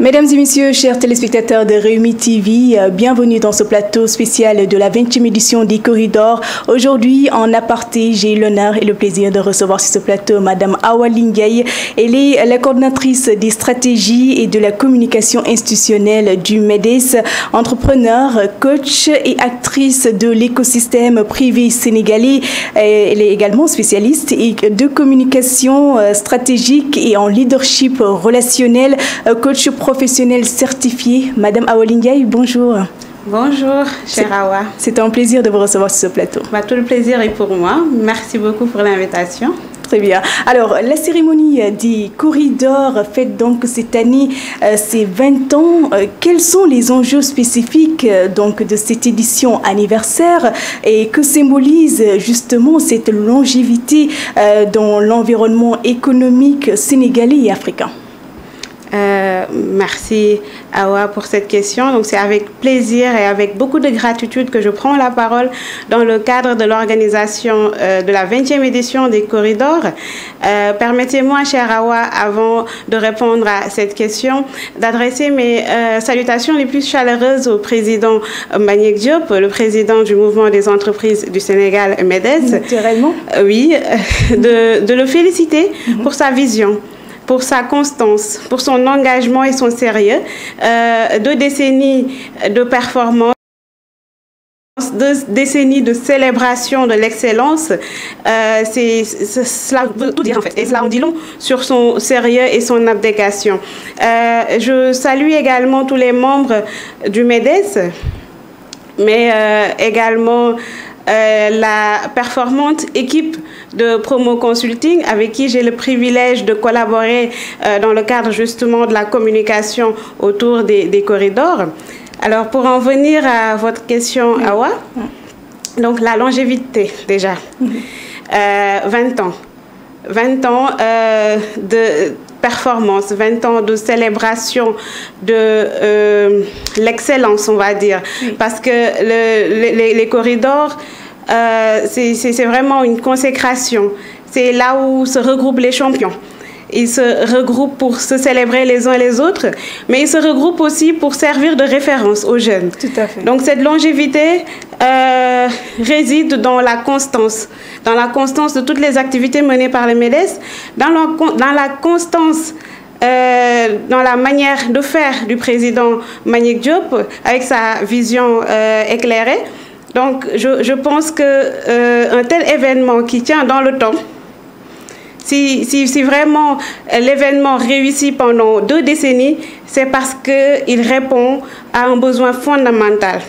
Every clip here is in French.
Mesdames et messieurs, chers téléspectateurs de Rewmi TV, bienvenue dans ce plateau spécial de la 20e édition des Corridors. Aujourd'hui, en aparté, j'ai l'honneur et le plaisir de recevoir sur ce plateau Madame Awa Lingueye. Elle est la coordinatrice des stratégies et de la communication institutionnelle du MEDES, entrepreneur, coach et actrice de l'écosystème privé sénégalais. Elle est également spécialiste de communication stratégique et en leadership relationnel, coach professionnel certifié. Madame Awa Lingueye, bonjour. Bonjour, chère Awa. C'est un plaisir de vous recevoir sur ce plateau. Tout le plaisir est pour moi. Merci beaucoup pour l'invitation. Très bien. Alors, la cérémonie des Corridors fête donc cette année ses 20 ans. Quels sont les enjeux spécifiques donc de cette édition anniversaire et que symbolise justement cette longévité dans l'environnement économique sénégalais et africain? Merci Awa pour cette question. Donc c'est avec plaisir et avec beaucoup de gratitude que je prends la parole dans le cadre de l'organisation de la 20e édition des Corridors. Permettez-moi, chère Awa, avant de répondre à cette question, d'adresser mes salutations les plus chaleureuses au président Mbagnick Diop, le président du mouvement des entreprises du Sénégal, MEDES. Naturellement. Oui, de le féliciter pour sa vision, pour sa constance, pour son engagement et son sérieux. 2 décennies de performance, 2 décennies de célébration de l'excellence, cela veut tout dire en fait. Et cela en dit long sur son sérieux et son abnégation. Je salue également tous les membres du MEDES, mais également la performante équipe de Promo Consulting avec qui j'ai le privilège de collaborer dans le cadre justement de la communication autour des corridors. Alors pour en venir à votre question, Awa, donc la longévité déjà, 20 ans. 20 ans de performance, 20 ans de célébration de l'excellence, on va dire. Parce que les corridors, c'est vraiment une consécration. C'est là où se regroupent les champions. Ils se regroupent pour se célébrer les uns les autres, mais ils se regroupent aussi pour servir de référence aux jeunes. Tout à fait. Donc cette longévité réside dans la constance de toutes les activités menées par le MEDES, dans la constance, dans la manière de faire du président Mbagnick Diop, avec sa vision éclairée. Donc je pense qu'un tel événement qui tient dans le temps, si vraiment l'événement réussit pendant 2 décennies, c'est parce qu'il répond à un besoin fondamental.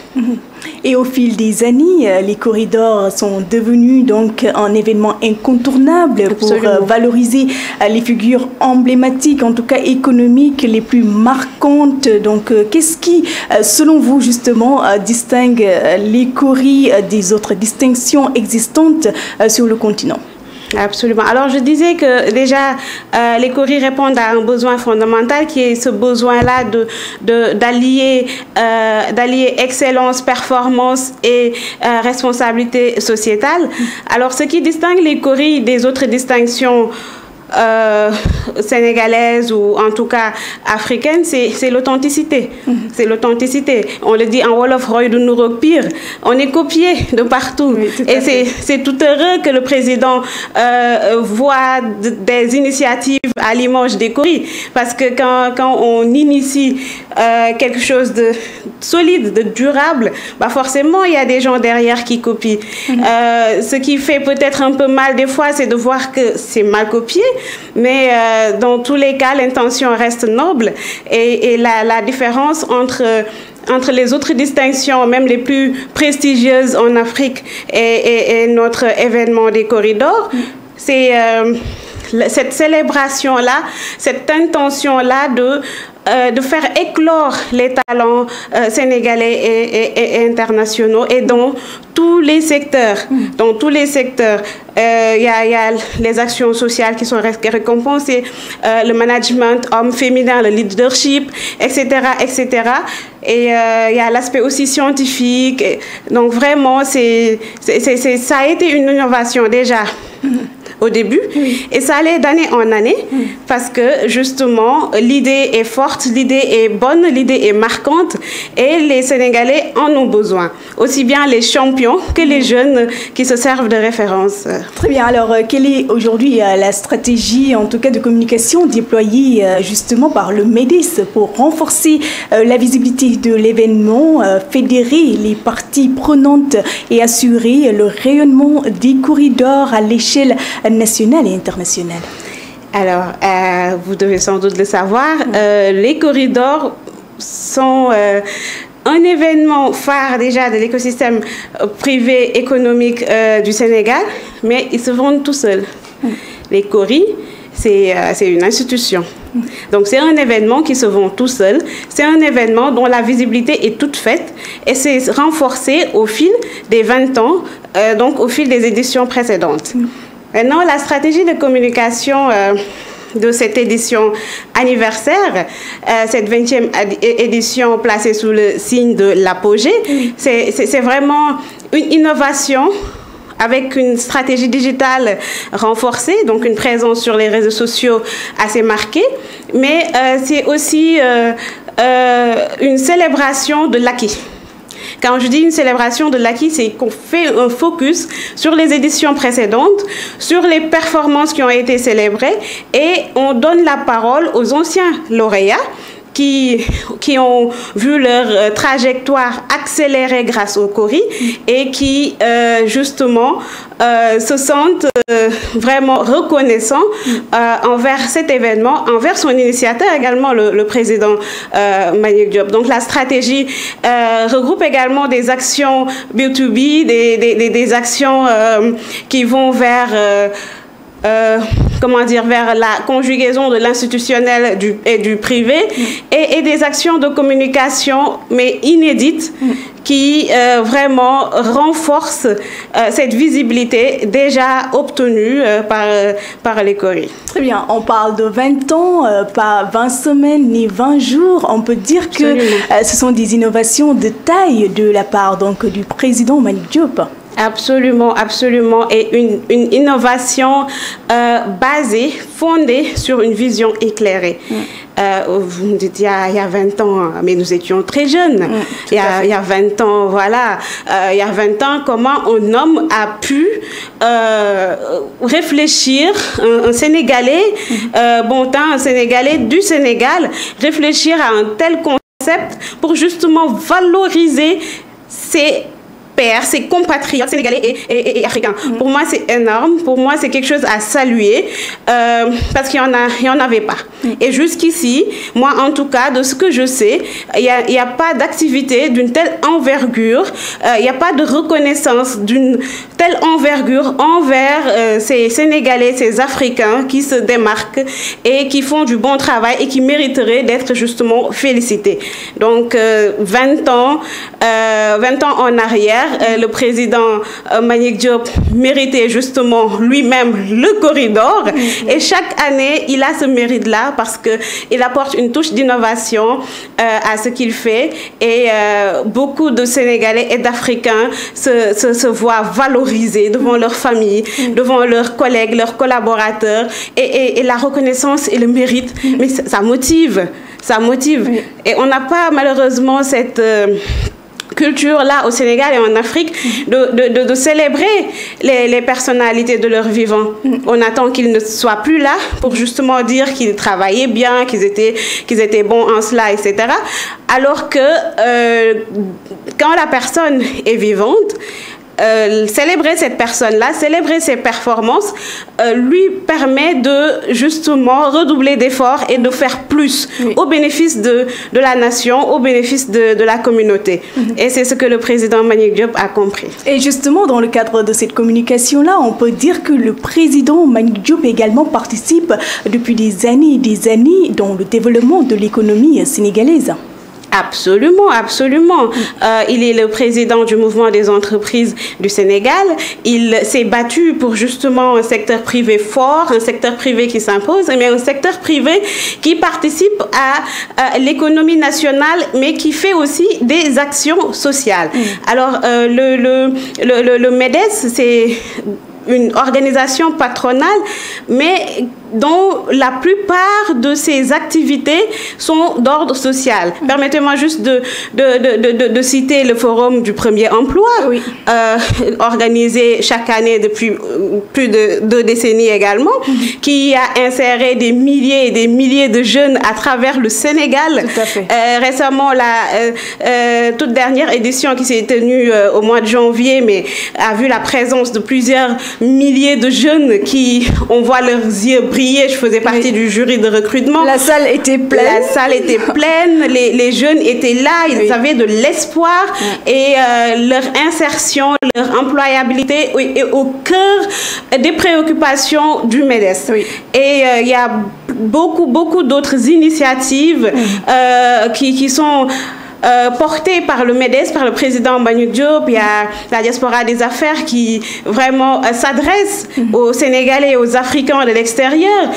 Et au fil des années, les corridors sont devenus donc un événement incontournable. Absolument. Pour valoriser les figures emblématiques, en tout cas économiques, les plus marquantes. Donc, qu'est-ce qui, selon vous, justement, distingue les Coris des autres distinctions existantes sur le continent? Absolument. Alors, je disais que déjà, les Coris répondent à un besoin fondamental qui est ce besoin-là d'allier excellence, performance et responsabilité sociétale. Alors, ce qui distingue les Coris des autres distinctions sénégalaise ou en tout cas africaine, c'est l'authenticité. C'est l'authenticité. On le dit en Wolof, Roy du Nourok pire. On est copié de partout. Oui, et c'est tout heureux que le président voit des initiatives à l'image des Coris. Parce que quand on initie quelque chose de solide, de durable, forcément il y a des gens derrière qui copient. Ce qui fait peut-être un peu mal des fois, c'est de voir que c'est mal copié. Mais dans tous les cas, l'intention reste noble et la différence entre les autres distinctions, même les plus prestigieuses en Afrique et notre événement des corridors, c'est cette célébration-là, cette intention-là de faire éclore les talents sénégalais et internationaux et dans tous les secteurs. Dans tous les secteurs, il y a les actions sociales qui sont récompensées, le management homme, féminin, le leadership, etc., etc. Et il y a l'aspect aussi scientifique. Donc vraiment, ça a été une innovation déjà. au début. Et ça allait d'année en année parce que justement, l'idée est forte, l'idée est bonne, l'idée est marquante et les Sénégalais en ont besoin. Aussi bien les champions que les jeunes qui se servent de référence. Très bien. Alors, quelle est aujourd'hui la stratégie, en tout cas de communication, déployée justement par le MEDES pour renforcer la visibilité de l'événement, fédérer les parties prenantes et assurer le rayonnement des corridors à l'échelle nationale et internationale? Alors, vous devez sans doute le savoir, les corridors sont un événement phare déjà de l'écosystème privé économique du Sénégal, mais ils se vendent tout seuls. Les coris, c'est une institution. Donc c'est un événement qui se vend tout seul, c'est un événement dont la visibilité est toute faite et c'est renforcé au fil des 20 ans, donc au fil des éditions précédentes. Maintenant, la stratégie de communication de cette édition anniversaire, cette 20e édition placée sous le signe de l'apogée, c'est vraiment une innovation avec une stratégie digitale renforcée, donc une présence sur les réseaux sociaux assez marquée, mais c'est aussi une célébration de l'acquis. Quand je dis une célébration de l'acquis, c'est qu'on fait un focus sur les éditions précédentes, sur les performances qui ont été célébrées et on donne la parole aux anciens lauréats qui ont vu leur trajectoire accélérer grâce au CORI et qui, justement, se sentent vraiment reconnaissants envers cet événement, envers son initiateur également, le président Mbagnick Diop. Donc la stratégie regroupe également des actions B2B, des actions qui vont vers... comment dire, vers la conjugaison de l'institutionnel et du privé et des actions de communication, mais inédites, qui vraiment renforcent cette visibilité déjà obtenue par les coris. Très bien, on parle de 20 ans, pas 20 semaines ni 20 jours. On peut dire que ce sont des innovations de taille de la part donc, du président Mbagnick Diop. Absolument, absolument. Et une innovation basée, fondée sur une vision éclairée. Vous me dites, il y a 20 ans, mais nous étions très jeunes. Il y a 20 ans, voilà. Il y a 20 ans, comment un homme a pu réfléchir, un Sénégalais, bon temps, un Sénégalais du Sénégal, réfléchir à un tel concept pour justement valoriser ses compatriotes sénégalais et africains. Pour moi, c'est énorme. Pour moi, c'est quelque chose à saluer parce qu'il n'y en avait pas. Et jusqu'ici, moi, en tout cas, de ce que je sais, il n'y a pas d'activité d'une telle envergure, il n'y a pas de reconnaissance d'une telle envergure envers ces Sénégalais, ces Africains qui se démarquent et qui font du bon travail et qui mériteraient d'être justement félicités. Donc, 20 ans en arrière, le président Mbagnick Diop méritait justement lui-même le corridor et chaque année il a ce mérite-là parce qu'il apporte une touche d'innovation à ce qu'il fait et beaucoup de Sénégalais et d'Africains se voient valorisés devant leur famille, devant leurs collègues, leurs collaborateurs et la reconnaissance et le mérite, mais ça motive. Et on n'a pas malheureusement cette... culture-là au Sénégal et en Afrique de célébrer les personnalités de leur vivant. On attend qu'ils ne soient plus là pour justement dire qu'ils travaillaient bien, qu'ils étaient bons en cela, etc. Alors que quand la personne est vivante, célébrer cette personne-là, célébrer ses performances, lui permet de justement redoubler d'efforts et de faire plus au bénéfice de la nation, au bénéfice de la communauté. Et c'est ce que le président Mbagnick Diop a compris. Et justement, dans le cadre de cette communication-là, on peut dire que le président Mbagnick Diop également participe depuis des années dans le développement de l'économie sénégalaise. Absolument, absolument. Il est le président du mouvement des entreprises du Sénégal. Il s'est battu pour justement un secteur privé fort, un secteur privé qui s'impose, mais un secteur privé qui participe à l'économie nationale, mais qui fait aussi des actions sociales. Alors, le MEDES, c'est une organisation patronale, mais dont la plupart de ses activités sont d'ordre social. Permettez-moi juste de citer le Forum du Premier Emploi, oui. Organisé chaque année depuis plus de 2 décennies également, qui a inséré des milliers et des milliers de jeunes à travers le Sénégal. Tout à fait. Récemment, la toute dernière édition qui s'est tenue au mois de janvier, mais a vu la présence de plusieurs milliers de jeunes qui, on voit leurs yeux briller. Je faisais partie du jury de recrutement. La salle était pleine. La salle était pleine. Les jeunes étaient là. Ils avaient de l'espoir et leur insertion, leur employabilité est au cœur des préoccupations du MEDES. Oui. Et il y a beaucoup d'autres initiatives qui sont porté par le MEDES, par le président Mbagnick Diop. Il y a la diaspora des affaires qui vraiment s'adresse aux Sénégalais et aux Africains de l'extérieur,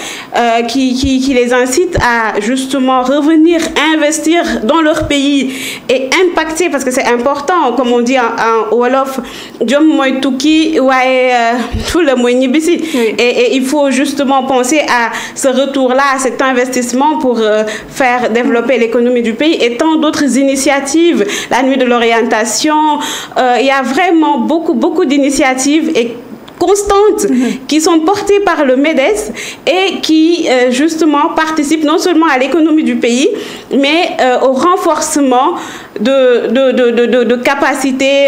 qui les incite à justement revenir investir dans leur pays et impacter, parce que c'est important, comme on dit en Wolof, Diom moy tukki waye tout le moy ñibisi. Et il faut justement penser à ce retour-là, à cet investissement pour faire développer l'économie du pays et tant d'autres initiatives, la nuit de l'orientation. Il y a vraiment beaucoup d'initiatives et constantes qui sont portées par le MEDES et qui justement participent non seulement à l'économie du pays, mais au renforcement de capacités,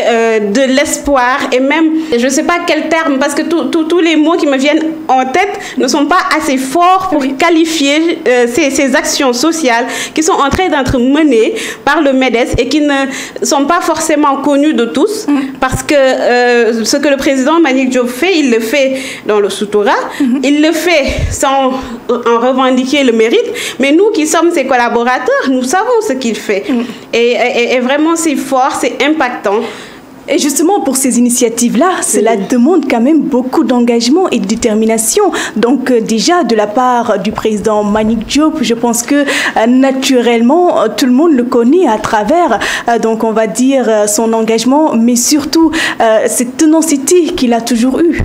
de l'espoir et même, je ne sais pas quel terme, parce que tous les mots qui me viennent en tête ne sont pas assez forts pour qualifier ces actions sociales qui sont en train d'être menées par le MEDES et qui ne sont pas forcément connues de tous, parce que ce que le président Mbagnick Diop fait, il le fait dans le Soutoura, il le fait sans en revendiquer le mérite, mais nous qui sommes ses collaborateurs, nous savons ce qu'il fait. Et vraiment, c'est fort, c'est impactant. Et justement, pour ces initiatives-là, cela demande quand même beaucoup d'engagement et de détermination. Donc déjà, de la part du président Mbagnick Diop, je pense que naturellement, tout le monde le connaît à travers, donc on va dire, son engagement, mais surtout cette ténacité qu'il a toujours eue.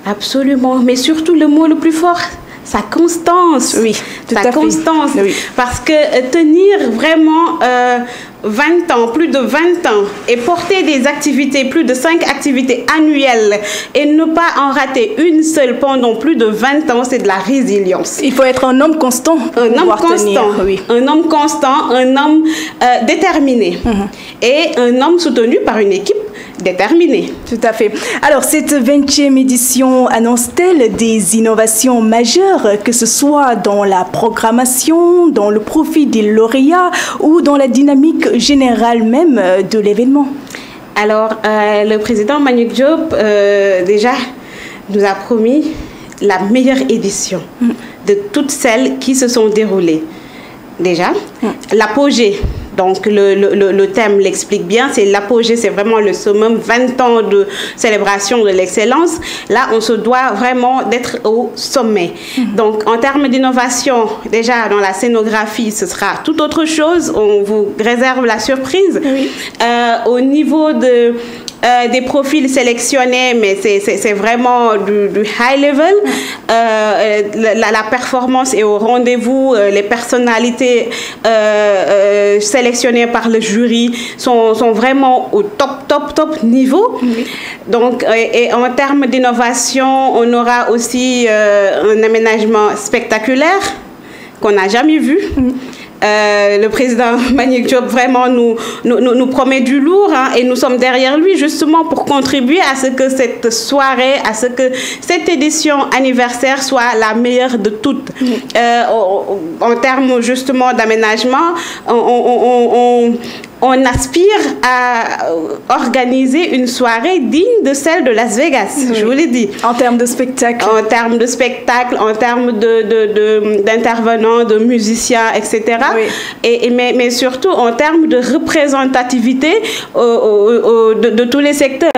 Absolument, mais surtout le mot le plus fort, sa constance. Oui, tout à fait. Sa constance. Oui. Parce que tenir vraiment 20 ans, plus de 20 ans, et porter des activités, plus de 5 activités annuelles, et ne pas en rater une seule pendant plus de 20 ans, c'est de la résilience. Il faut être un homme constant pour pouvoir tenir. Oui. Un homme constant, un homme déterminé, et un homme soutenu par une équipe déterminée. Tout à fait. Alors, cette 20e édition annonce-t-elle des innovations majeures, que ce soit dans la programmation, dans le profil des lauréats ou dans la dynamique générale même de l'événement? Alors, le président Mbagnick Diop, déjà, nous a promis la meilleure édition de toutes celles qui se sont déroulées. Déjà, l'apogée. Donc, le thème l'explique bien, c'est l'apogée, c'est vraiment le summum, 20 ans de célébration de l'excellence. Là, on se doit vraiment d'être au sommet. Donc, en termes d'innovation, déjà, dans la scénographie, ce sera tout autre chose. On vous réserve la surprise. Oui. Au niveau des profils sélectionnés, mais c'est vraiment du high level. La performance est au rendez-vous. Les personnalités sélectionnées par le jury sont vraiment au top niveau. Oui. Donc, et en termes d'innovation, on aura aussi un aménagement spectaculaire qu'on n'a jamais vu. Le président Mbagnick Diop vraiment nous promet du lourd, hein, et nous sommes derrière lui justement pour contribuer à ce que cette soirée, à ce que cette édition anniversaire soit la meilleure de toutes. En termes justement d'aménagement, on aspire à organiser une soirée digne de celle de Las Vegas, je vous l'ai dit. En termes de spectacle. En termes de spectacle, en termes d'intervenants, de musiciens, etc. Oui. Mais surtout en termes de représentativité de tous les secteurs.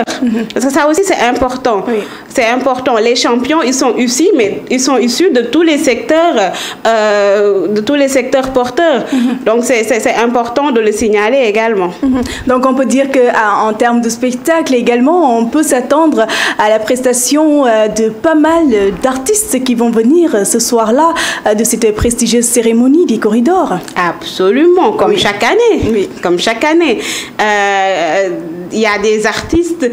Parce que ça aussi, c'est important. Oui. C'est important. Les champions, ils sont issus, mais ils sont issus de tous les secteurs porteurs. Donc, c'est important de le signaler également. également. Donc on peut dire qu'en termes de spectacle également, on peut s'attendre à la prestation de pas mal d'artistes qui vont venir ce soir-là de cette prestigieuse cérémonie des corridors. Absolument, comme chaque année. Oui. Comme chaque année. Il y a des artistes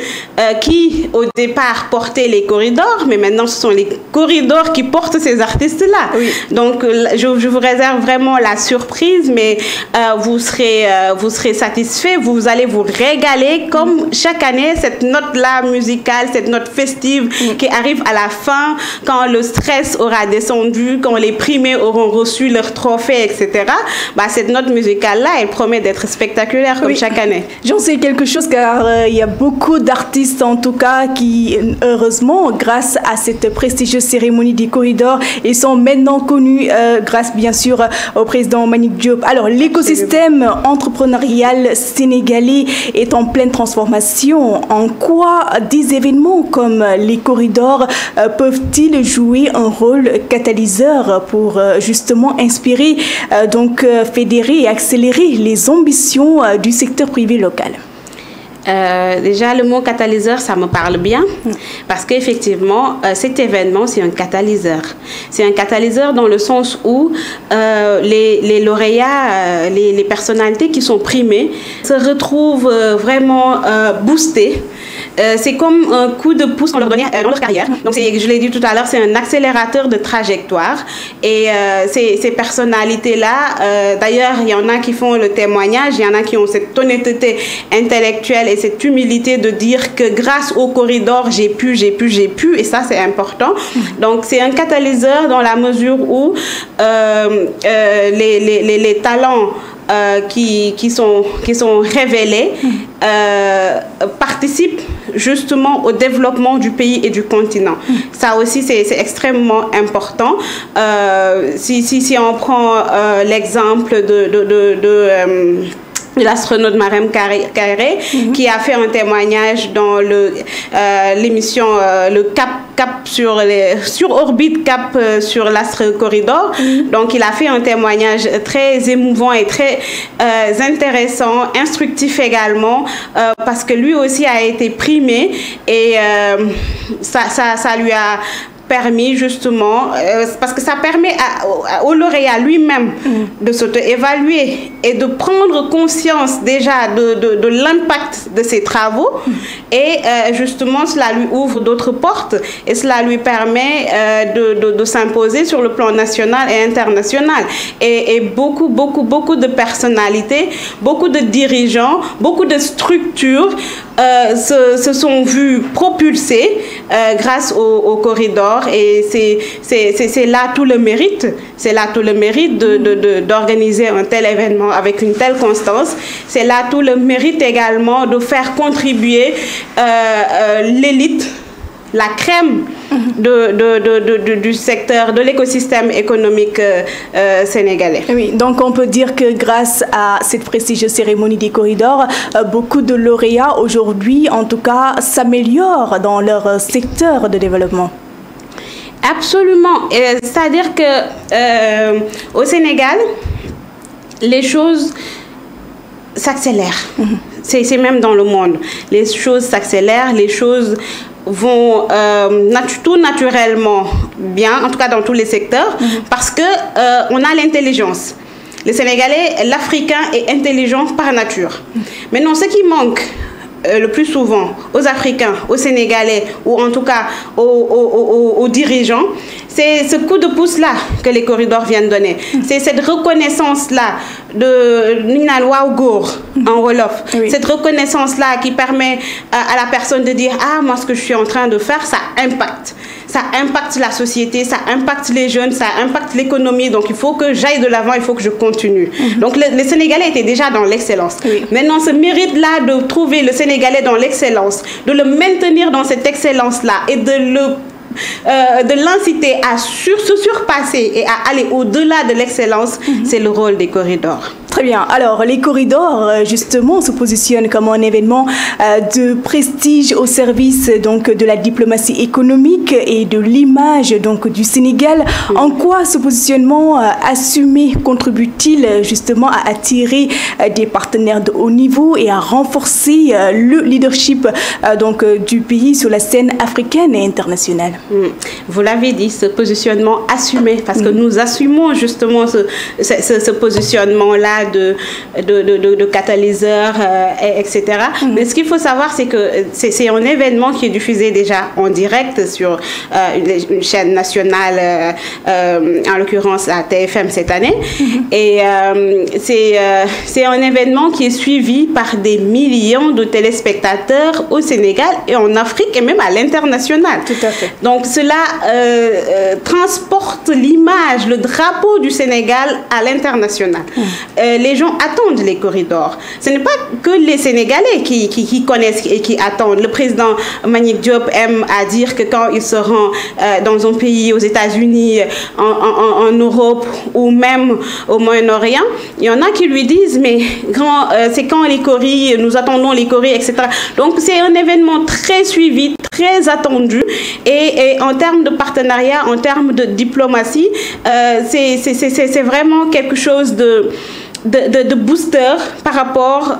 qui, au départ, portaient les corridors, mais maintenant, ce sont les corridors qui portent ces artistes-là. Oui. Donc, je vous réserve vraiment la surprise, mais vous serez satisfait, vous allez vous régaler, comme chaque année, cette note-là musicale, cette note festive qui arrive à la fin, quand le stress aura descendu, quand les primés auront reçu leur trophée, etc. Cette note musicale-là, elle promet d'être spectaculaire, comme chaque année. J'en sais quelque chose, car il y a beaucoup d'artistes, en tout cas, qui, heureusement, grâce à cette prestigieuse cérémonie des corridors, ils sont maintenant connus grâce, bien sûr, au président Mbagnick Diop. Alors, l'écosystème entrepreneurial sénégalais est en pleine transformation. En quoi des événements comme les corridors peuvent-ils jouer un rôle catalyseur pour justement inspirer, fédérer et accélérer les ambitions du secteur privé local? Déjà, le mot catalyseur, ça me parle bien parce qu'effectivement, cet événement, c'est un catalyseur. C'est un catalyseur dans le sens où les lauréats, les personnalités qui sont primées se retrouvent vraiment boostés. C'est comme un coup de pouce qu'on leur donnait dans leur carrière. Donc, je l'ai dit tout à l'heure, c'est un accélérateur de trajectoire. Et ces personnalités-là, d'ailleurs, il y en a qui font le témoignage, il y en a qui ont cette honnêteté intellectuelle et cette humilité de dire que grâce au corridor, j'ai pu, et ça, c'est important. Donc, c'est un catalyseur dans la mesure où les talents qui sont révélés participent justement au développement du pays et du continent. Ça aussi, c'est extrêmement important. Si on prend l'exemple de l'astronaute Marème Kairé, qui a fait un témoignage dans l'émission le Cap sur orbite, Cap sur l'astre corridor. Donc, il a fait un témoignage très émouvant et très intéressant, instructif également, parce que lui aussi a été primé et ça lui a permis justement, parce que ça permet au lauréat lui-même de s'auto-évaluer et de prendre conscience déjà de l'impact de ses travaux et justement cela lui ouvre d'autres portes et cela lui permet de s'imposer sur le plan national et international. Et beaucoup de personnalités, beaucoup de dirigeants, beaucoup de structures se sont vus propulsés grâce au corridor. Et c'est là tout le mérite. C'est là tout le mérite d'organiser un tel événement avec une telle constance. C'est là tout le mérite également de faire contribuer l'élite, la crème du secteur, de l'écosystème économique sénégalais. Oui, donc on peut dire que grâce à cette prestigieuse cérémonie des corridors, beaucoup de lauréats aujourd'hui, en tout cas, s'améliorent dans leur secteur de développement. Absolument. C'est-à-dire que au Sénégal, les choses s'accélèrent. C'est même dans le monde. Les choses s'accélèrent, les choses vont tout naturellement bien, en tout cas dans tous les secteurs, parce que on a l'intelligence. Le Sénégalais, l'Africain est intelligent par nature. Maintenant, ce qui manque le plus souvent aux Africains, aux Sénégalais ou en tout cas aux dirigeants, c'est ce coup de pouce-là que les corridors viennent donner. C'est cette reconnaissance-là de Nina Waougour en Wolof. Oui. Cette reconnaissance-là qui permet à la personne de dire « Ah, moi, ce que je suis en train de faire, ça impacte. Ça impacte la société, ça impacte les jeunes, ça impacte l'économie. Donc, il faut que j'aille de l'avant, il faut que je continue. » Donc, les Sénégalais étaient déjà dans l'excellence. Oui. Maintenant, ce mérite-là de trouver le Sénégalais dans l'excellence, de le maintenir dans cette excellence-là et de l'inciter à se surpasser et à aller au-delà de l'excellence, c'est le rôle des corridors. Très bien. Alors, les corridors, justement, se positionnent comme un événement de prestige au service donc, de la diplomatie économique et de l'image donc, du Sénégal. En quoi ce positionnement assumé contribue-t-il justement à attirer des partenaires de haut niveau et à renforcer le leadership donc, du pays sur la scène africaine et internationale? Vous l'avez dit, ce positionnement assumé, parce que nous assumons justement ce positionnement-là de catalyseur, etc. Mais ce qu'il faut savoir, c'est que c'est un événement qui est diffusé déjà en direct sur une chaîne nationale, en l'occurrence la TFM cette année. Et c'est un événement qui est suivi par des millions de téléspectateurs au Sénégal et en Afrique et même à l'international. Tout à fait. Donc cela transporte l'image, le drapeau du Sénégal à l'international. Les gens attendent les corridors. Ce n'est pas que les Sénégalais qui connaissent et qui attendent. Le président Mbagnick Diop aime à dire que quand il se rend dans un pays, aux États-Unis, en Europe ou même au Moyen-Orient, il y en a qui lui disent mais c'est quand les coris, nous attendons les coris, etc. Donc c'est un événement très suivi, très attendu et en termes de partenariat, en termes de diplomatie, c'est vraiment quelque chose de booster par rapport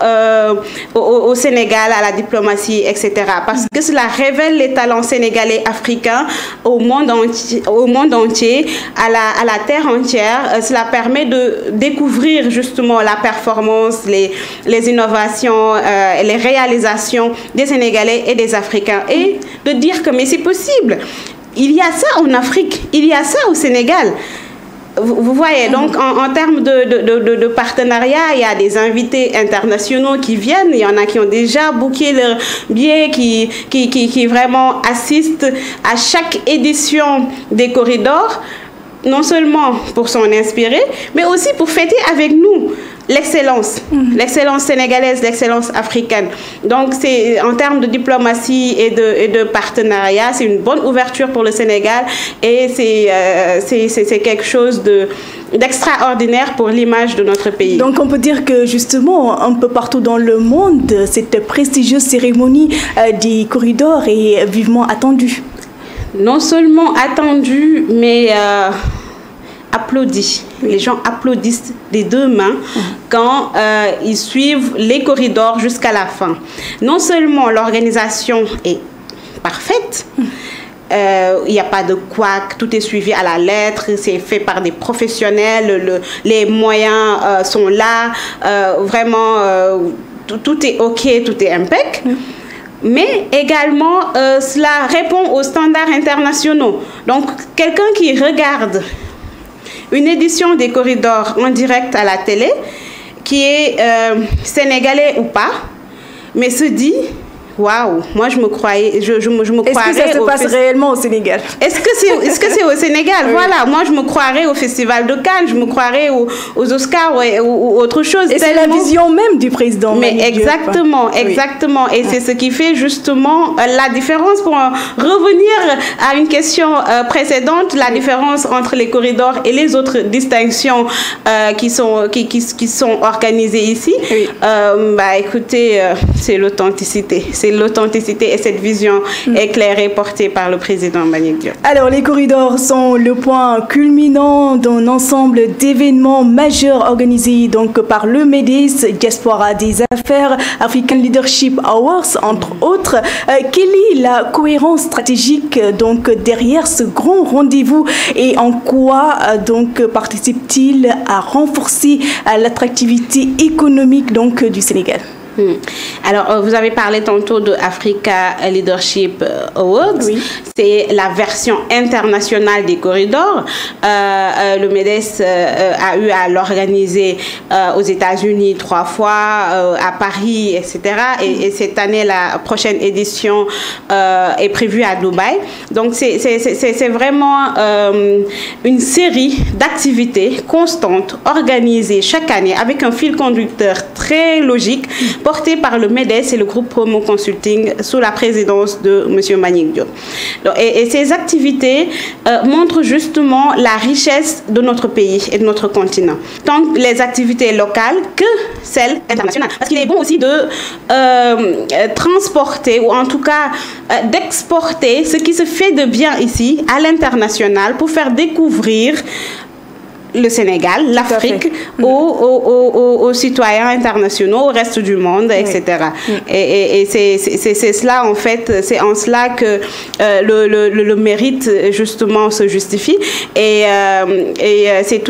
au Sénégal, à la diplomatie, etc. Parce que cela révèle les talents sénégalais africains au monde entier, à la terre entière. Cela permet de découvrir justement la performance, les innovations, les réalisations des Sénégalais et des Africains. Et de dire que mais c'est possible. Il y a ça en Afrique, il y a ça au Sénégal. Vous voyez, donc en termes de partenariat, il y a des invités internationaux qui viennent, il y en a qui ont déjà booké leur billet, qui vraiment assistent à chaque édition des corridors, non seulement pour s'en inspirer, mais aussi pour fêter avec nous l'excellence, l'excellence sénégalaise, l'excellence africaine. Donc, c'est en termes de diplomatie et de partenariat, c'est une bonne ouverture pour le Sénégal et c'est quelque chose d'extraordinaire pour l'image de notre pays. Donc, on peut dire que justement, un peu partout dans le monde, cette prestigieuse cérémonie des corridors est vivement attendue. Non seulement attendue, mais applaudie. Les gens applaudissent des deux mains quand ils suivent les corridors jusqu'à la fin. Non seulement l'organisation est parfaite, il n'y a pas de couac, tout est suivi à la lettre, c'est fait par des professionnels, les moyens sont là, vraiment tout est OK, tout est impec. Mais également, cela répond aux standards internationaux. Donc, quelqu'un qui regarde une édition des corridors en direct à la télé, qui est sénégalais ou pas, mais se dit waouh, moi je me croyais, je me croirais. Est-ce que ça se passe réellement au Sénégal? Est-ce que c'est au Sénégal? Oui. Voilà, moi je me croirais au Festival de Cannes, je me croirais aux Oscars ou autre chose. Et c'est la vision même du président. Mais exactement, exactement. Et c'est ce qui fait justement la différence pour revenir à une question précédente, la différence entre les corridors et les autres distinctions qui sont organisées ici. Oui. Bah écoutez, c'est l'authenticité. C'est l'authenticité et cette vision éclairée portée par le président Mbagnick Diop. Alors, les corridors sont le point culminant d'un ensemble d'événements majeurs organisés donc par le MEDES, Diaspora des Affaires, African Leadership Awards, entre autres. Quelle est la cohérence stratégique donc derrière ce grand rendez-vous et en quoi donc participe-t-il à renforcer l'attractivité économique donc du Sénégal? Alors, vous avez parlé tantôt de Africa Leadership Awards. Oui. C'est la version internationale des corridors. Le MEDES a eu à l'organiser aux États-Unis 3 fois, à Paris, etc. Et cette année, la prochaine édition est prévue à Dubaï. Donc, c'est vraiment une série d'activités constantes, organisées chaque année, avec un fil conducteur très logique porté par le MEDES et le groupe Promo Consulting sous la présidence de M. Mbagnick Diop. Et ces activités montrent justement la richesse de notre pays et de notre continent, tant les activités locales que celles internationales. Parce qu'il est bon aussi de transporter, ou en tout cas d'exporter ce qui se fait de bien ici à l'international pour faire découvrir le Sénégal, l'Afrique, aux citoyens internationaux, au reste du monde, etc. Et c'est cela, en fait, c'est en cela que le mérite, justement, se justifie. Et c'est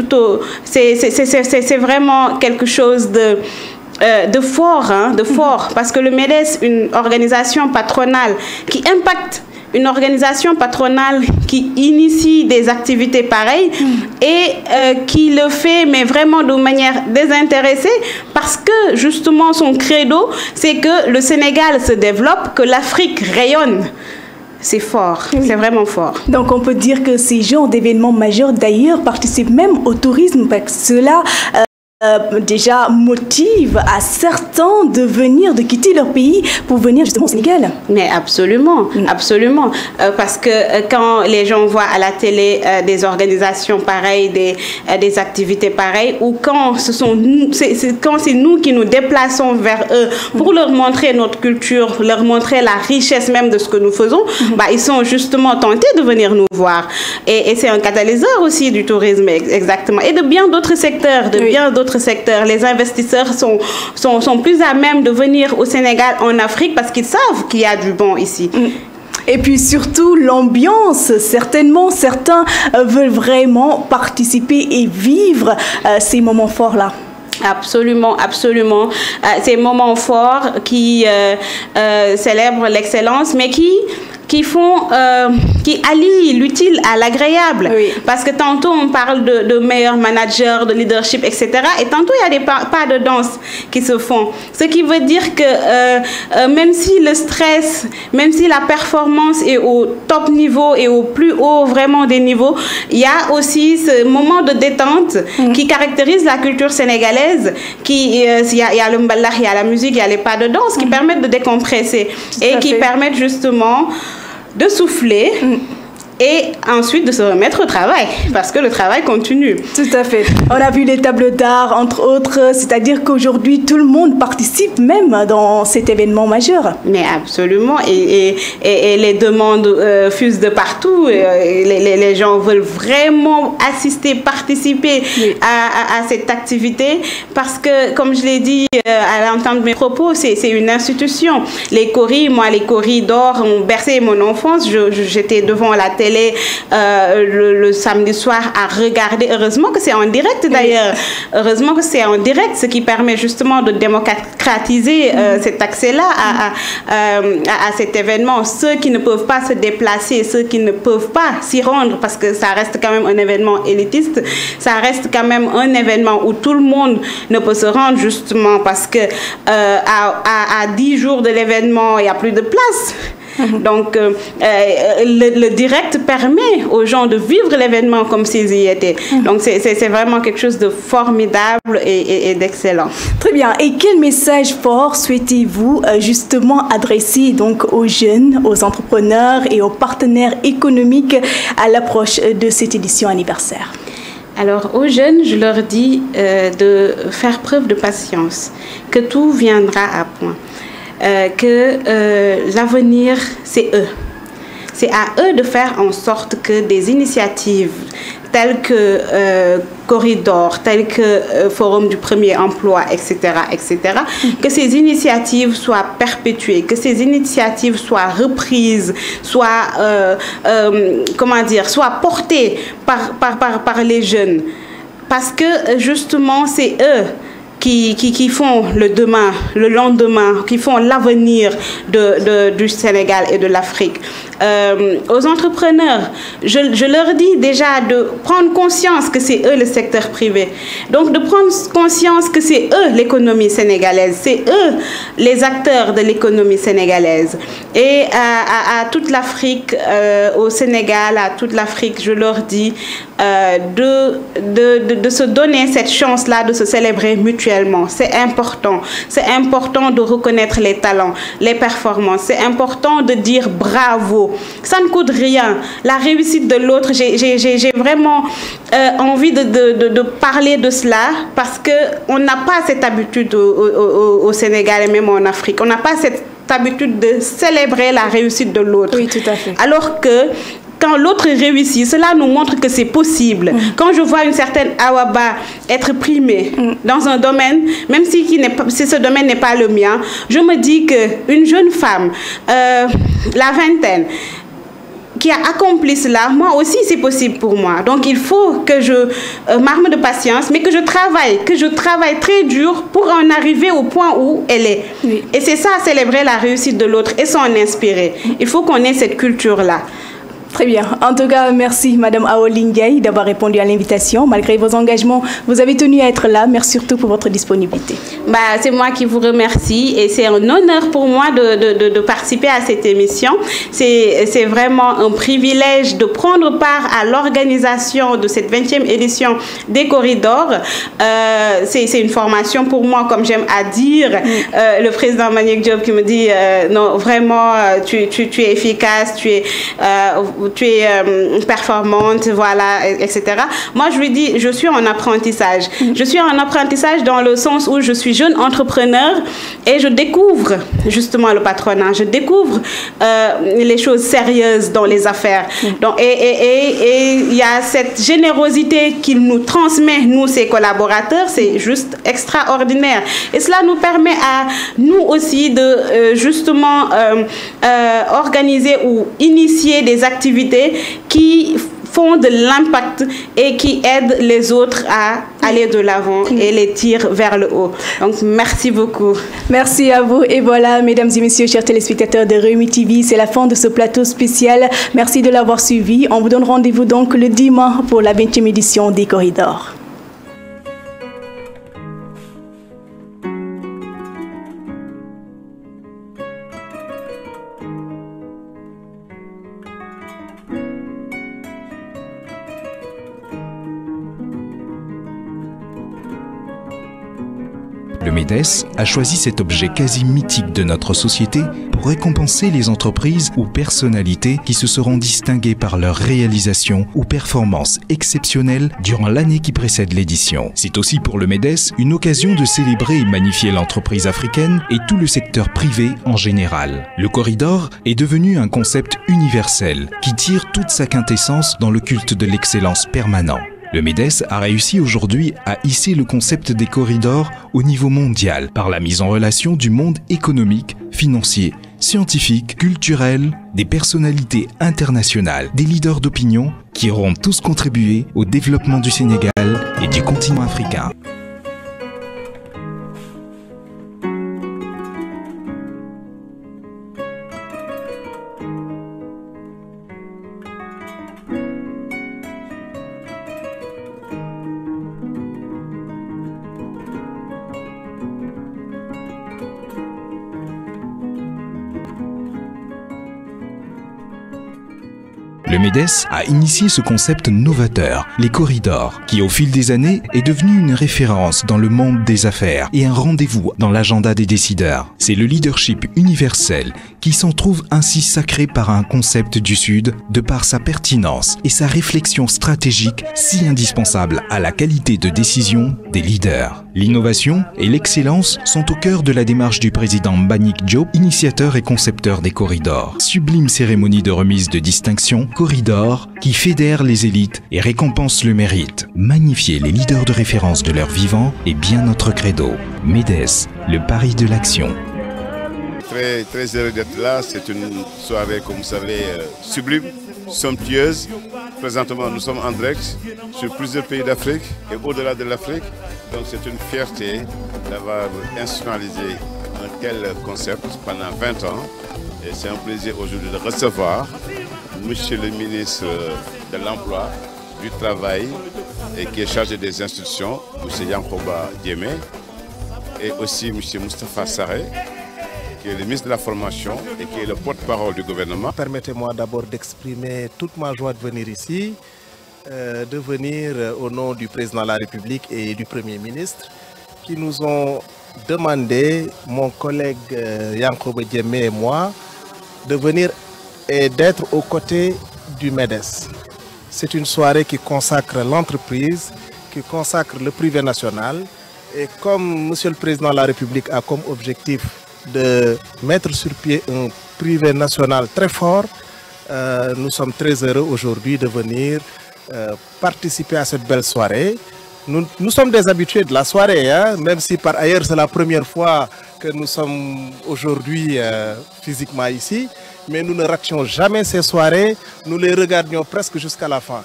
vraiment quelque chose de fort, parce que le MEDES, une organisation patronale qui impacte, une organisation patronale qui initie des activités pareilles et qui le fait, mais vraiment de manière désintéressée, parce que justement son credo, c'est que le Sénégal se développe, que l'Afrique rayonne. C'est fort, c'est vraiment fort. Donc on peut dire que ces genres d'événements majeurs d'ailleurs participent même au tourisme, parce que cela déjà motive à certains de quitter leur pays pour venir justement au Sénégal. Mais absolument, absolument. Parce que quand les gens voient à la télé des organisations pareilles, des activités pareilles, ou quand c'est nous qui nous déplaçons vers eux pour leur montrer notre culture, leur montrer la richesse même de ce que nous faisons, ils sont justement tentés de venir nous voir. Et c'est un catalyseur aussi du tourisme, exactement. Et de bien d'autres secteurs, secteurs. Les investisseurs sont plus à même de venir au Sénégal, en Afrique, parce qu'ils savent qu'il y a du bon ici. Et puis surtout l'ambiance, certainement certains veulent vraiment participer et vivre ces moments forts-là. Absolument, absolument. Ces moments forts qui célèbrent l'excellence, mais qui allient l'utile à l'agréable. Oui. Parce que tantôt on parle de meilleurs managers, de leadership, etc. Et tantôt il y a des pas de danse qui se font. Ce qui veut dire que même si le stress, même si la performance est au top niveau et au plus haut vraiment des niveaux, il y a aussi ce moment de détente qui caractérise la culture sénégalaise. Il y a le mbalakh, il y a la musique, il y a les pas de danse qui permettent de décompresser et qui permettent justement de souffler et ensuite de se remettre au travail, parce que le travail continue. Tout à fait. On a vu les tables d'art, entre autres, c'est-à-dire qu'aujourd'hui, tout le monde participe même dans cet événement majeur. Mais absolument, et les demandes fusent de partout, les gens veulent vraiment assister, participer à cette activité, parce que, comme je l'ai dit à l'entente de mes propos, c'est une institution. Les coris d'or ont bercé mon enfance. J'étais devant la télé le samedi soir à regarder. Heureusement que c'est en direct d'ailleurs. Heureusement que c'est en direct, ce qui permet justement de démocratiser cet accès-là à cet événement. Ceux qui ne peuvent pas se déplacer, ceux qui ne peuvent pas s'y rendre, parce que ça reste quand même un événement élitiste, ça reste quand même un événement où tout le monde ne peut se rendre, justement parce que à 10 jours de l'événement, il n'y a plus de place. Donc, le direct permet aux gens de vivre l'événement comme s'ils y étaient. Donc, c'est vraiment quelque chose de formidable et d'excellent. Très bien. Et quel message fort souhaitez-vous justement adresser donc aux jeunes, aux entrepreneurs et aux partenaires économiques à l'approche de cette édition anniversaire? Alors, aux jeunes, je leur dis de faire preuve de patience, que tout viendra à point. Que l'avenir, c'est eux. C'est à eux de faire en sorte que des initiatives telles que Corridor, telles que Forum du Premier Emploi, etc., que ces initiatives soient perpétuées, que ces initiatives soient reprises, soient, soient portées par les jeunes. Parce que, justement, c'est eux qui font le demain, le lendemain, qui font l'avenir du Sénégal et de l'Afrique. aux entrepreneurs. Je leur dis déjà de prendre conscience que c'est eux le secteur privé. Donc de prendre conscience que c'est eux l'économie sénégalaise, c'est eux les acteurs de l'économie sénégalaise. Et à toute l'Afrique, au Sénégal, à toute l'Afrique, je leur dis de se donner cette chance-là, de se célébrer mutuellement. C'est important. C'est important de reconnaître les talents, les performances. C'est important de dire bravo. Ça ne coûte rien. La réussite de l'autre, j'ai vraiment envie de parler de cela parce qu'on n'a pas cette habitude au Sénégal et même en Afrique. On n'a pas cette habitude de célébrer la réussite de l'autre. Oui, tout à fait. Alors que quand l'autre réussit, cela nous montre que c'est possible. Quand je vois une certaine Awaba être primée dans un domaine, même si ce domaine n'est pas le mien, je me dis qu'une jeune femme, la vingtaine, qui a accompli cela, moi aussi c'est possible pour moi. Donc il faut que je m'arme de patience, mais que je travaille très dur pour en arriver au point où elle est. Oui. Et c'est ça, célébrer la réussite de l'autre et s'en inspirer. Il faut qu'on ait cette culture-là. Très bien. En tout cas, merci Madame Awa Lingueye d'avoir répondu à l'invitation. Malgré vos engagements, vous avez tenu à être là. Merci surtout pour votre disponibilité. C'est moi qui vous remercie et c'est un honneur pour moi de participer à cette émission. C'est vraiment un privilège de prendre part à l'organisation de cette 20e édition des Corridors. C'est une formation pour moi, comme j'aime à dire. Le président Mbagnick Diop qui me dit non, vraiment, tu es efficace, tu es performante, voilà, etc. Moi, je lui dis, je suis en apprentissage. Je suis en apprentissage dans le sens où je suis jeune entrepreneur et je découvre justement le patronat. Je découvre les choses sérieuses dans les affaires. Donc, et il y a cette générosité qu'il nous transmet, nous, ses collaborateurs, c'est juste extraordinaire. Et cela nous permet à nous aussi de justement organiser ou initier des activités qui font de l'impact et qui aident les autres à aller de l'avant et les tirent vers le haut. Donc, merci beaucoup. Merci à vous. Et voilà, mesdames et messieurs, chers téléspectateurs de Rewmi TV, c'est la fin de ce plateau spécial. Merci de l'avoir suivi. On vous donne rendez-vous donc le dimanche pour la 20e édition des Corridors. Le MEDES a choisi cet objet quasi mythique de notre société pour récompenser les entreprises ou personnalités qui se seront distinguées par leur réalisation ou performances exceptionnelles durant l'année qui précède l'édition. C'est aussi pour le MEDES une occasion de célébrer et magnifier l'entreprise africaine et tout le secteur privé en général. Le corridor est devenu un concept universel qui tire toute sa quintessence dans le culte de l'excellence permanent. Le MEDES a réussi aujourd'hui à hisser le concept des corridors au niveau mondial par la mise en relation du monde économique, financier, scientifique, culturel, des personnalités internationales, des leaders d'opinion qui auront tous contribué au développement du Sénégal et du continent africain. Le MEDES a initié ce concept novateur, les corridors, qui au fil des années est devenu une référence dans le monde des affaires et un rendez-vous dans l'agenda des décideurs. C'est le leadership universel qui s'en trouve ainsi sacré par un concept du Sud de par sa pertinence et sa réflexion stratégique si indispensable à la qualité de décision des leaders. L'innovation et l'excellence sont au cœur de la démarche du président Mbagnick Diop, initiateur et concepteur des corridors. Sublime cérémonie de remise de distinction, corridor qui fédère les élites et récompense le mérite. Magnifier les leaders de référence de leur vivant est bien notre credo. MEDES, le pari de l'action. Très heureux d'être là. C'est une soirée, comme vous savez, sublime, somptueuse. Présentement, nous sommes en direct sur plusieurs pays d'Afrique et au-delà de l'Afrique. Donc c'est une fierté d'avoir institutionnalisé un tel concept pendant 20 ans. Et c'est un plaisir aujourd'hui de recevoir Monsieur le ministre de l'Emploi, du Travail et qui est chargé des institutions, M. Yankoba Diémé, et aussi M. Moustapha Sarré, qui est le ministre de la Formation et qui est le porte-parole du gouvernement. Permettez-moi d'abord d'exprimer toute ma joie de venir ici, de venir au nom du président de la République et du Premier ministre, qui nous ont demandé, mon collègue Yankoba Diémé et moi, de venir et d'être aux côtés du MEDES. C'est une soirée qui consacre l'entreprise, qui consacre le privé national. Et comme Monsieur le Président de la République a comme objectif de mettre sur pied un privé national très fort, nous sommes très heureux aujourd'hui de venir participer à cette belle soirée. Nous sommes des habitués de la soirée, hein, même si par ailleurs c'est la première fois que nous sommes aujourd'hui physiquement ici. Mais nous ne rations jamais ces soirées, nous les regardions presque jusqu'à la fin,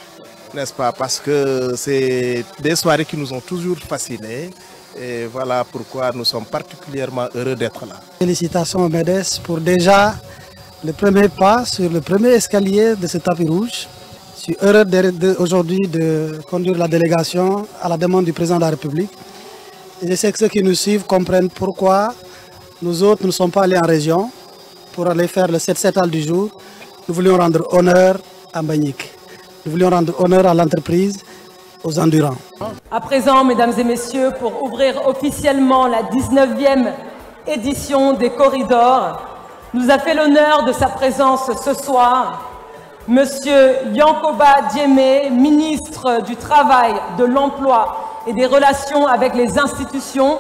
n'est-ce pas? Parce que c'est des soirées qui nous ont toujours fascinés. Et voilà pourquoi nous sommes particulièrement heureux d'être là. Félicitations au MEDES pour déjà le premier pas sur le premier escalier de ce tapis rouge. Je suis heureux aujourd'hui de conduire la délégation à la demande du président de la République. Et je sais que ceux qui nous suivent comprennent pourquoi nous autres ne sommes pas allés en région pour aller faire le 7-7 du jour. Nous voulions rendre honneur à Mbagnick. Nous voulions rendre honneur à l'entreprise, aux endurants. À présent, mesdames et messieurs, pour ouvrir officiellement la 19e édition des Corridors, nous a fait l'honneur de sa présence ce soir, Monsieur Yankoba Diémé, ministre du Travail, de l'Emploi et des Relations avec les institutions,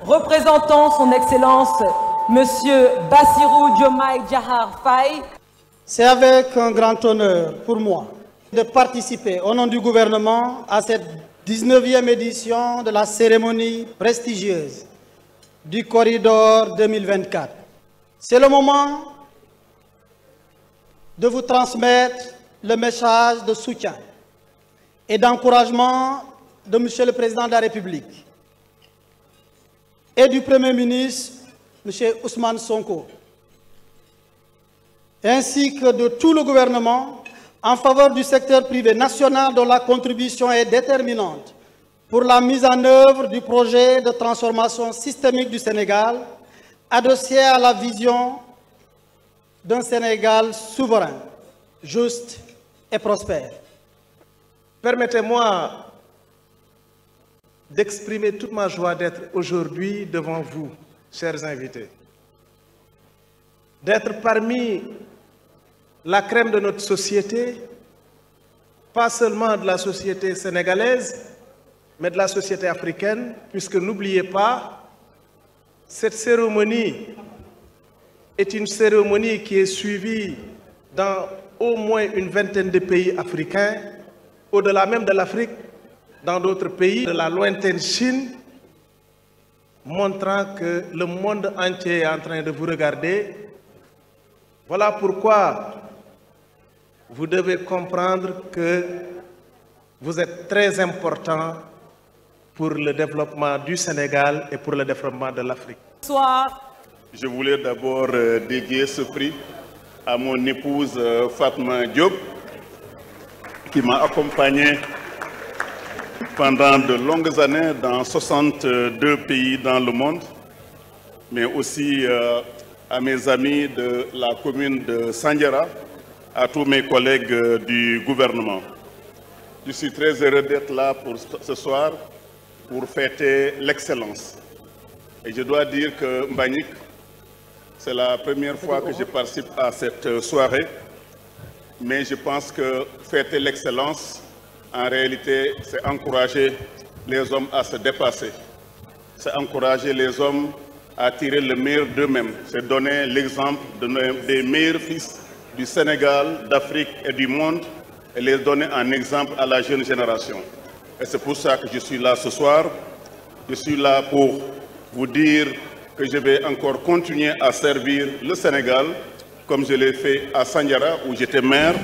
représentant son Excellence Monsieur Bassirou Diomaye Diakhar Faye. C'est avec un grand honneur pour moi de participer au nom du gouvernement à cette 19e édition de la cérémonie prestigieuse du Corridor 2024. C'est le moment de vous transmettre le message de soutien et d'encouragement de Monsieur le Président de la République et du Premier ministre, M. Ousmane Sonko, ainsi que de tout le gouvernement en faveur du secteur privé national dont la contribution est déterminante pour la mise en œuvre du projet de transformation systémique du Sénégal, adossé à la vision d'un Sénégal souverain, juste et prospère. Permettez-moi d'exprimer toute ma joie d'être aujourd'hui devant vous, chers invités, d'être parmi la crème de notre société, pas seulement de la société sénégalaise, mais de la société africaine, puisque n'oubliez pas, cette cérémonie est une cérémonie qui est suivie dans au moins une vingtaine de pays africains, au-delà même de l'Afrique, dans d'autres pays, de la lointaine Chine, montrant que le monde entier est en train de vous regarder. Voilà pourquoi vous devez comprendre que vous êtes très important pour le développement du Sénégal et pour le développement de l'Afrique. Je voulais d'abord dédier ce prix à mon épouse Fatma Diop, qui m'a accompagné pendant de longues années dans 62 pays dans le monde, mais aussi à mes amis de la commune de Sandiara, à tous mes collègues du gouvernement. Je suis très heureux d'être là pour ce soir pour fêter l'excellence. Et je dois dire que Mbagnick, c'est la première fois que je participe à cette soirée, mais je pense que fêter l'excellence, en réalité, c'est encourager les hommes à se dépasser. C'est encourager les hommes à tirer le meilleur d'eux-mêmes. C'est donner l'exemple des meilleurs fils du Sénégal, d'Afrique et du monde et les donner en exemple à la jeune génération. Et c'est pour ça que je suis là ce soir. Je suis là pour vous dire que je vais encore continuer à servir le Sénégal comme je l'ai fait à Sandiara où j'étais maire.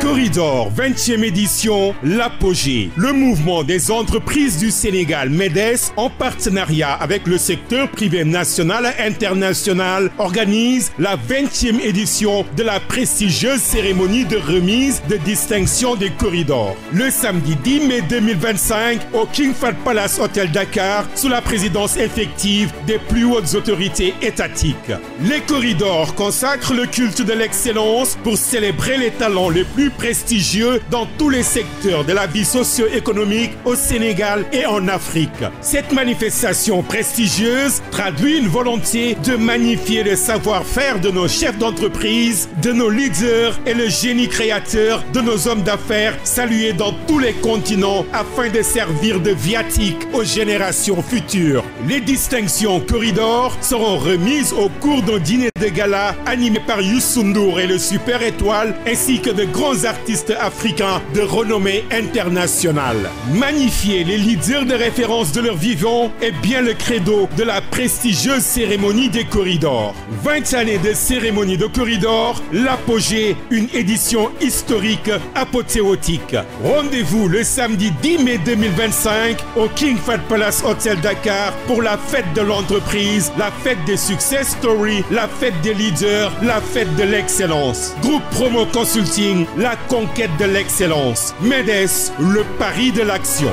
Corridor 20e édition, l'apogée. Le mouvement des entreprises du Sénégal, MEDES, en partenariat avec le secteur privé national et international, organise la 20e édition de la prestigieuse cérémonie de remise de distinction des corridors. Le samedi 10 mai 2025 au King Fahd Palace Hotel Dakar, sous la présidence effective des plus hautes autorités étatiques. Les corridors consacrent le culte de l'excellence pour célébrer les talents les plus prestigieux dans tous les secteurs de la vie socio-économique au Sénégal et en Afrique. Cette manifestation prestigieuse traduit une volonté de magnifier le savoir-faire de nos chefs d'entreprise, de nos leaders et le génie créateur de nos hommes d'affaires salués dans tous les continents afin de servir de viatique aux générations futures. Les distinctions Corridor seront remises au cours d'un dîner de gala animé par Youssou N'Dour et le Super Étoile ainsi que de grands artistes africains de renommée internationale. Magnifier les leaders de référence de leur vivant est bien le credo de la prestigieuse cérémonie des corridors. 20 années de cérémonie de corridors, l'apogée, une édition historique apothéotique. Rendez-vous le samedi 10 mai 2025 au King Fahd Palace Hotel Dakar pour la fête de l'entreprise, la fête des success stories, la fête des leaders, la fête de l'excellence. Groupe Promo Consulting, la conquête de l'excellence. MEDES, le pari de l'action.